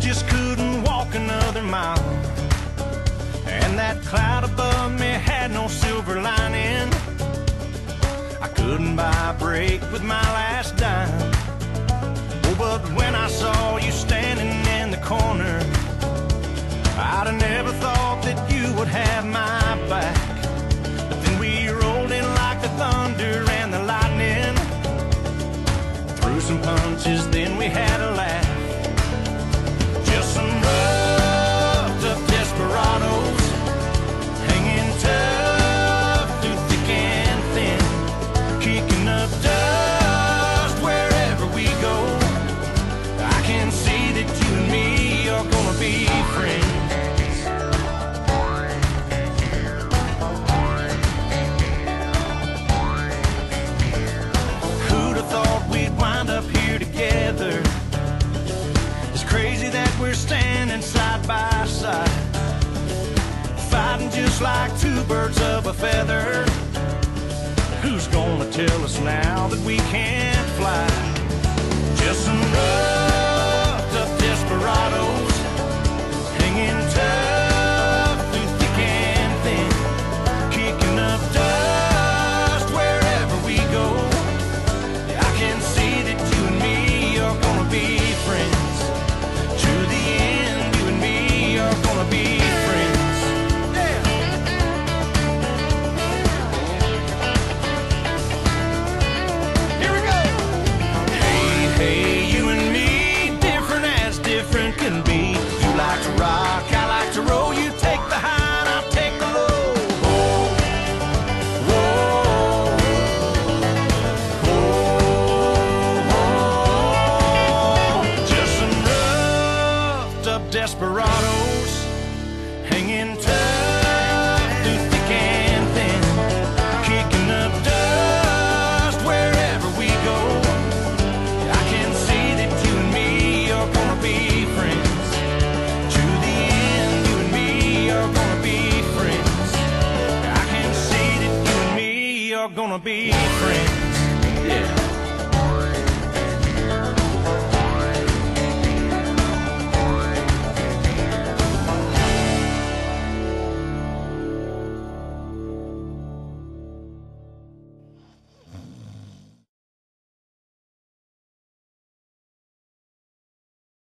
just couldn't walk another mile. And that cloud above me had no silver lining. I couldn't buy a break with my last dime. Oh, but when I saw you standing in the corner, I'd have never thought that you would have my back. But then we rolled in like the thunder and the lightning, threw some punches, then we had a laugh. Just some roughed up desperados, hanging tough through thick and thin, kicking up dust wherever we go. I can see that you and me are gonna be friends. Who'd have thought we'd wind up here together? It's crazy that we're standing side by side, fighting just like two birds of a feather. Who's gonna tell us now that we can't fly? Just some roughed up desperados, hanging tough through thick and thin, kicking up dust wherever we go. I can see that you and me are gonna be friends. To the end, you and me are gonna be friends. Yeah. Here we go. Hey, hey, you and me, different as different can be. You like to rock, I like to roll. You take the high and I'll take the low. Whoa, whoa, whoa. Just some roughed up desperados, hanging tough through thick and thin, kicking up dust wherever we go. I can see that you and me are gonna be friends. To the end, you and me are gonna be friends. I can see that you and me are gonna be friends. Yeah.